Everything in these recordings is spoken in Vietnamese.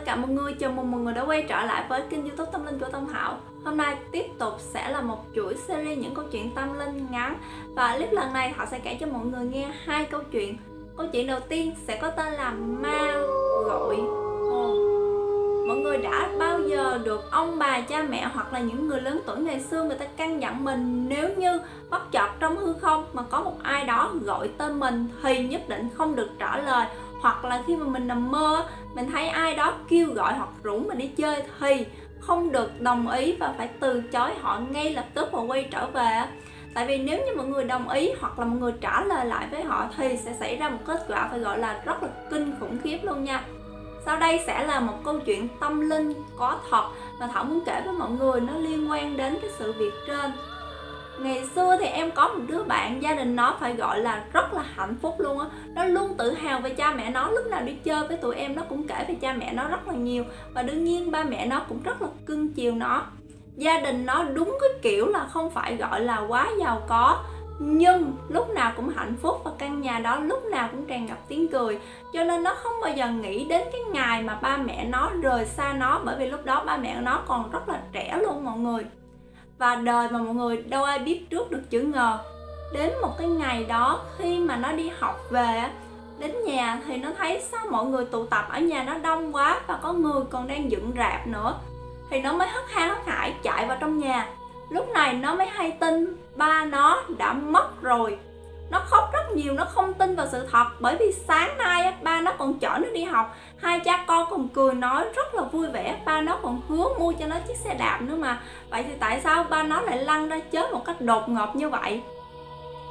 tất cả mọi người, chào mừng mọi người đã quay trở lại với kênh YouTube Tâm Linh của Tâm Thảo. Hôm nay tiếp tục sẽ là một chuỗi series những câu chuyện tâm linh ngắn. Và clip lần này Thảo sẽ kể cho mọi người nghe hai câu chuyện. Câu chuyện đầu tiên sẽ có tên là Ma Gọi Hồn. Mọi người đã bao giờ được ông bà, cha mẹ hoặc là những người lớn tuổi ngày xưa người ta căn dặn mình nếu như bất chợt trong hư không mà có một ai đó gọi tên mình thì nhất định không được trả lời, hoặc là khi mà mình nằm mơ mình thấy ai đó kêu gọi hoặc rủ mình đi chơi thì không được đồng ý và phải từ chối họ ngay lập tức và quay trở về. Tại vì nếu như mọi người đồng ý hoặc là mọi người trả lời lại với họ thì sẽ xảy ra một kết quả phải gọi là rất là kinh khủng khiếp luôn nha. Sau đây sẽ là một câu chuyện tâm linh có thật mà Thảo muốn kể với mọi người, nó liên quan đến cái sự việc trên. Ngày xưa thì em có một đứa bạn, gia đình nó phải gọi là rất là hạnh phúc luôn á. Nó luôn tự hào về cha mẹ nó, lúc nào đi chơi với tụi em nó cũng kể về cha mẹ nó rất là nhiều. Và đương nhiên ba mẹ nó cũng rất là cưng chiều nó. Gia đình nó đúng cái kiểu là không phải gọi là quá giàu có, nhưng lúc nào cũng hạnh phúc, và căn nhà đó lúc nào cũng tràn ngập tiếng cười. Cho nên nó không bao giờ nghĩ đến cái ngày mà ba mẹ nó rời xa nó, bởi vì lúc đó ba mẹ nó còn rất là trẻ luôn mọi người. Và đời mà mọi người đâu ai biết trước được chữ ngờ. Đến một cái ngày đó khi mà nó đi học về, đến nhà thì nó thấy sao mọi người tụ tập ở nhà nó đông quá, và có người còn đang dựng rạp nữa. Thì nó mới hất ha hất hải chạy vào trong nhà. Lúc này nó mới hay tin ba nó đã mất rồi. Nó khóc rất nhiều, nó không tin vào sự thật. Bởi vì sáng nay ba nó còn chở nó đi học, hai cha con còn cười nói rất là vui vẻ. Ba nó còn hứa mua cho nó chiếc xe đạp nữa mà. Vậy thì tại sao ba nó lại lăn ra chết một cách đột ngột như vậy?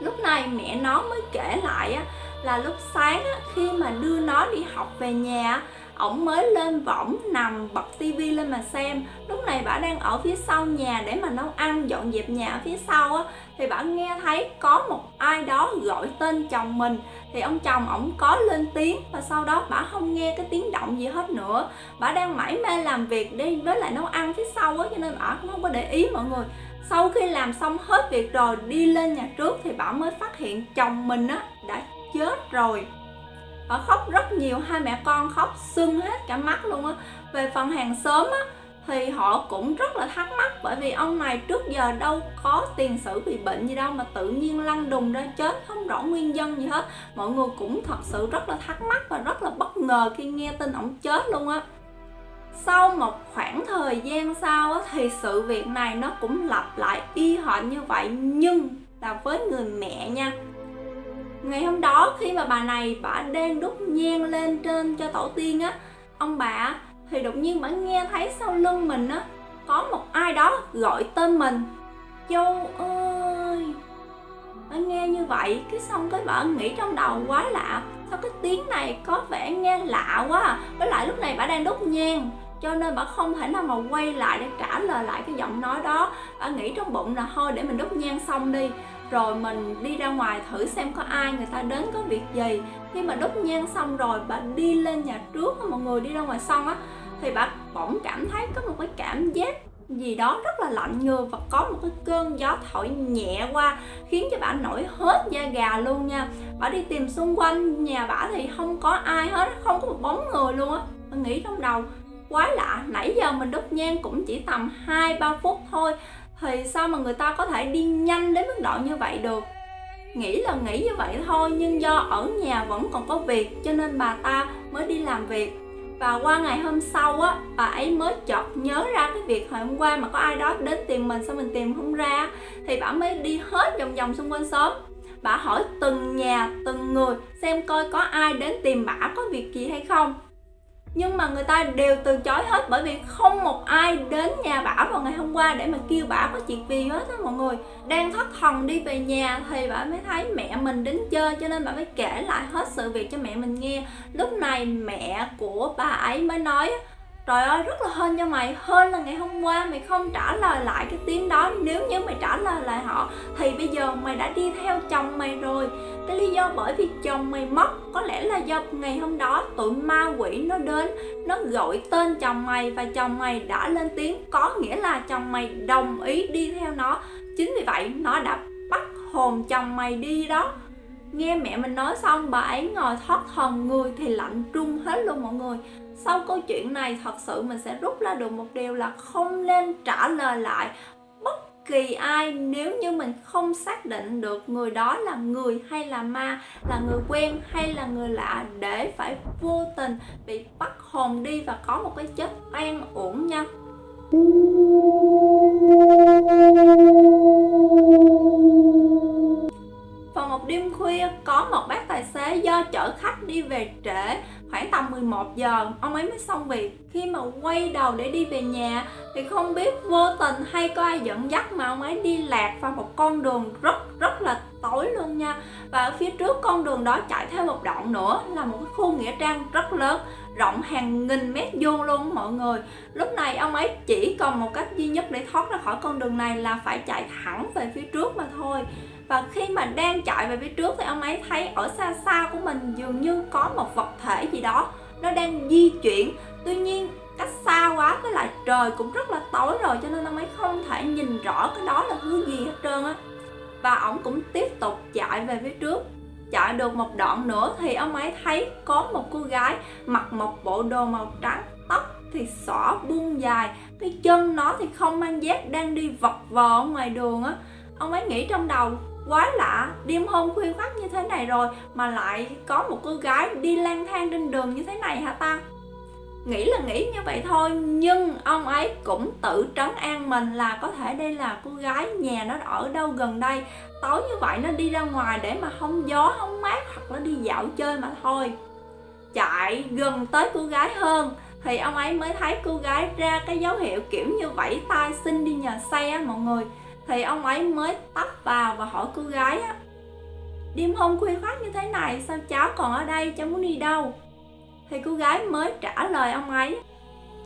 Lúc này mẹ nó mới kể lại là lúc sáng khi mà đưa nó đi học về nhà, ổng mới lên võng nằm bật tivi lên mà xem. Lúc này bà đang ở phía sau nhà để mà nấu ăn, dọn dẹp nhà ở phía sau thì bà nghe thấy có một ai đó gọi tên chồng mình. Thì ông chồng ổng có lên tiếng, và sau đó bà không nghe cái tiếng động gì hết nữa. Bà đang mải mê làm việc đi với lại nấu ăn phía sau cho nên bà cũng không có để ý mọi người. Sau khi làm xong hết việc rồi đi lên nhà trước thì bà mới phát hiện chồng mình đã chết rồi. Bà khóc rất nhiều, hai mẹ con khóc sưng hết cả mắt luôn á. Về phần hàng xóm thì họ cũng rất là thắc mắc, bởi vì ông này trước giờ đâu có tiền sử bị bệnh gì đâu mà tự nhiên lăn đùng ra chết không rõ nguyên nhân gì hết. Mọi người cũng thật sự rất là thắc mắc và rất là bất ngờ khi nghe tin ổng chết luôn á. Sau một khoảng thời gian sau thì sự việc này nó cũng lặp lại y hệt như vậy, nhưng là với người mẹ nha. Ngày hôm đó khi mà bà này bà đang đốt nhang lên trên cho tổ tiên ông bà, thì đột nhiên bà nghe thấy sau lưng mình có một ai đó gọi tên mình: Châu ơi. Bà nghe như vậy cái xong cái bà nghĩ trong đầu quá lạ, sao cái tiếng này có vẻ nghe lạ quá. Với lại lúc này bà đang đốt nhang cho nên bà không thể nào mà quay lại để trả lời lại cái giọng nói đó. Bà nghĩ trong bụng là thôi để mình đốt nhang xong đi, rồi mình đi ra ngoài thử xem có ai người ta đến có việc gì. Khi mà đốt nhang xong rồi bà đi lên nhà trước, mọi người đi ra ngoài sân thì bà bỗng cảm thấy có một cái cảm giác gì đó rất là lạnh người, và có một cái cơn gió thổi nhẹ qua khiến cho bà nổi hết da gà luôn nha. Bà đi tìm xung quanh nhà bà thì không có ai hết, không có một bóng người luôn á. Bà nghĩ trong đầu quái lạ, nãy giờ mình đốt nhang cũng chỉ tầm 2-3 phút thôi, thì sao mà người ta có thể đi nhanh đến mức độ như vậy được. Nghĩ là nghĩ như vậy thôi, nhưng do ở nhà vẫn còn có việc cho nên bà ta mới đi làm việc. Và qua ngày hôm sau bà ấy mới chợt nhớ ra cái việc hồi hôm qua mà có ai đó đến tìm mình, sao mình tìm không ra. Thì bà mới đi hết vòng vòng xung quanh xóm. Bà hỏi từng nhà, từng người xem coi có ai đến tìm bà có việc gì hay không. Nhưng mà người ta đều từ chối hết, bởi vì không một ai đến nhà bả vào ngày hôm qua để mà kêu bả có chuyện gì hết mọi người. Đang thất thần đi về nhà thì bả mới thấy mẹ mình đến chơi, cho nên bả mới kể lại hết sự việc cho mẹ mình nghe. Lúc này mẹ của bà ấy mới nói: Trời ơi, rất là hên cho mày, hên là ngày hôm qua mày không trả lời lại cái tiếng đó. Nếu như mày trả lời lại họ thì bây giờ mày đã đi theo chồng mày rồi. Cái lý do bởi vì chồng mày mất có lẽ là do ngày hôm đó tụi ma quỷ nó đến, nó gọi tên chồng mày và chồng mày đã lên tiếng, có nghĩa là chồng mày đồng ý đi theo nó. Chính vì vậy nó đã bắt hồn chồng mày đi đó. Nghe mẹ mình nói xong bà ấy ngồi thất thần, người thì lạnh run hết luôn mọi người. Sau câu chuyện này thật sự mình sẽ rút ra được một điều là không nên trả lời lại bất kỳ ai nếu như mình không xác định được người đó là người hay là ma, là người quen hay là người lạ, để phải vô tình bị bắt hồn đi và có một cái chết oan uổng nha. Vào một đêm khuya, có một bác tài xế do chở khách đi về trễ, khoảng tầm 11 giờ, ông ấy mới xong việc. Khi mà quay đầu để đi về nhà thì không biết vô tình hay có ai dẫn dắt mà ông ấy đi lạc vào một con đường rất là tối luôn nha. Và ở phía trước con đường đó chạy thêm một đoạn nữa là một cái khu nghĩa trang rất lớn, rộng hàng nghìn mét vuông luôn mọi người. Lúc này ông ấy chỉ còn một cách duy nhất để thoát ra khỏi con đường này là phải chạy thẳng về phía trước mà thôi. Và khi mà đang chạy về phía trước thì ông ấy thấy ở xa xa của mình dường như có một vật thể gì đó nó đang di chuyển. Tuy nhiên cách xa quá, với lại trời cũng rất là tối rồi, cho nên ông ấy không thể nhìn rõ cái đó là thứ gì hết trơn á. Và ổng cũng tiếp tục chạy về phía trước. Chạy được một đoạn nữa thì ông ấy thấy có một cô gái mặc một bộ đồ màu trắng, tóc thì xõa buông dài, cái chân nó thì không mang dép, đang đi vật vờ ở ngoài đường á. Ông ấy nghĩ trong đầu, quái lạ, đêm hôm khuya khoắt như thế này rồi mà lại có một cô gái đi lang thang trên đường như thế này hả ta? Nghĩ là nghĩ như vậy thôi, nhưng ông ấy cũng tự trấn an mình là có thể đây là cô gái nhà nó ở đâu gần đây, tối như vậy nó đi ra ngoài để mà hóng gió hóng mát hoặc là đi dạo chơi mà thôi. Chạy gần tới cô gái hơn thì ông ấy mới thấy cô gái ra cái dấu hiệu kiểu như vẫy tay xin đi nhờ xe á mọi người. Thì ông ấy mới tấp vào và hỏi cô gái á, đêm hôm khuya khoắt như thế này sao cháu còn ở đây, cháu muốn đi đâu? Thì cô gái mới trả lời ông ấy,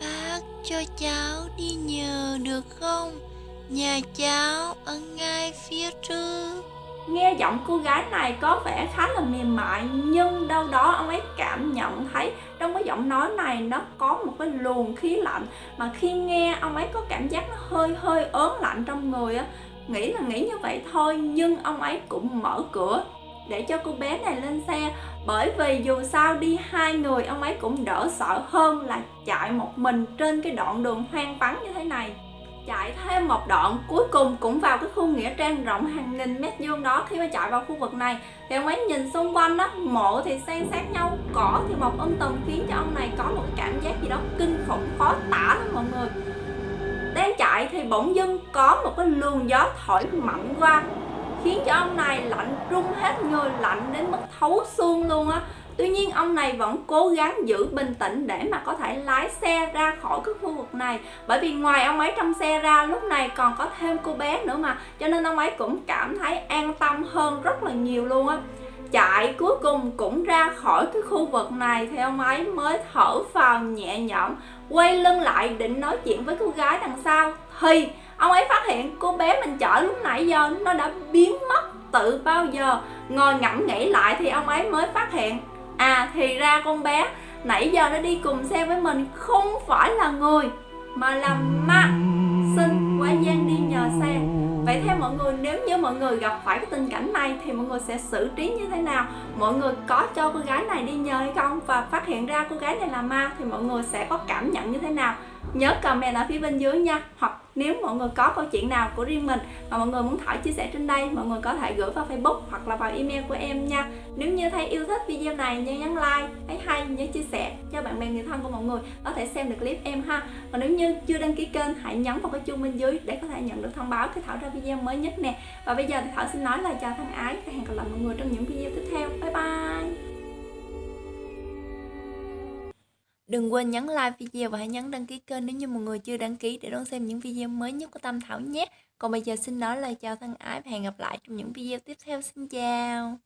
bác cho cháu đi nhờ được không? Nhà cháu ở ngay phía trước. Nghe giọng cô gái này có vẻ khá là mềm mại, nhưng đâu đó ông ấy cảm nhận thấy trong cái giọng nói này nó có một cái luồng khí lạnh, mà khi nghe ông ấy có cảm giác nó hơi ớn lạnh trong người á. Nghĩ là nghĩ như vậy thôi, nhưng ông ấy cũng mở cửa để cho cô bé này lên xe, bởi vì dù sao đi hai người ông ấy cũng đỡ sợ hơn là chạy một mình trên cái đoạn đường hoang vắng như thế này. Chạy thêm một đoạn cuối cùng cũng vào cái khu nghĩa trang rộng hàng nghìn mét vuông đó. Khi mà chạy vào khu vực này thì ông ấy nhìn xung quanh đó, mộ thì san sát nhau, cỏ thì mọc tùm, khiến cho ông này có một cảm giác gì đó kinh khủng khó tả lắm mọi người. Đang chạy thì bỗng dưng có một cái luồng gió thổi mạnh qua, khiến cho ông này lạnh run hết người, lạnh đến mức thấu xương luôn á. Tuy nhiên ông này vẫn cố gắng giữ bình tĩnh để mà có thể lái xe ra khỏi cái khu vực này, bởi vì ngoài ông ấy trong xe ra lúc này còn có thêm cô bé nữa mà, cho nên ông ấy cũng cảm thấy an tâm hơn rất là nhiều luôn á. Chạy cuối cùng cũng ra khỏi cái khu vực này thì ông ấy mới thở phào nhẹ nhõm, quay lưng lại định nói chuyện với cô gái đằng sau thì ông ấy phát hiện cô bé mình chở lúc nãy giờ nó đã biến mất từ bao giờ. Ngồi ngẫm nghĩ lại thì ông ấy mới phát hiện, thì ra con bé nãy giờ nó đi cùng xe với mình không phải là người mà là ma xin quá gian đi nhờ xe. Vậy theo mọi người, nếu như mọi người gặp phải cái tình cảnh này thì mọi người sẽ xử trí như thế nào? Mọi người có cho cô gái này đi nhờ hay không? Và phát hiện ra cô gái này là ma thì mọi người sẽ có cảm nhận như thế nào? Nhớ comment ở phía bên dưới nha. Hoặc nếu mọi người có câu chuyện nào của riêng mình mà mọi người muốn Thảo chia sẻ trên đây, mọi người có thể gửi vào Facebook hoặc là vào email của em nha. Nếu như thấy yêu thích video này nhớ nhấn like, thấy hay nhớ chia sẻ cho bạn bè người thân của mọi người có thể xem được clip em ha. Còn nếu như chưa đăng ký kênh, hãy nhấn vào cái chuông bên dưới để có thể nhận được thông báo khi Thảo ra video mới nhất nè. Và bây giờ thì Thảo xin nói lời chào thân ái và hẹn gặp lại mọi người trong những video tiếp theo. Bye bye. Đừng quên nhấn like video và hãy nhấn đăng ký kênh nếu như mọi người chưa đăng ký để đón xem những video mới nhất của Tâm Thảo nhé. Còn bây giờ xin nói lời chào thân ái và hẹn gặp lại trong những video tiếp theo. Xin chào.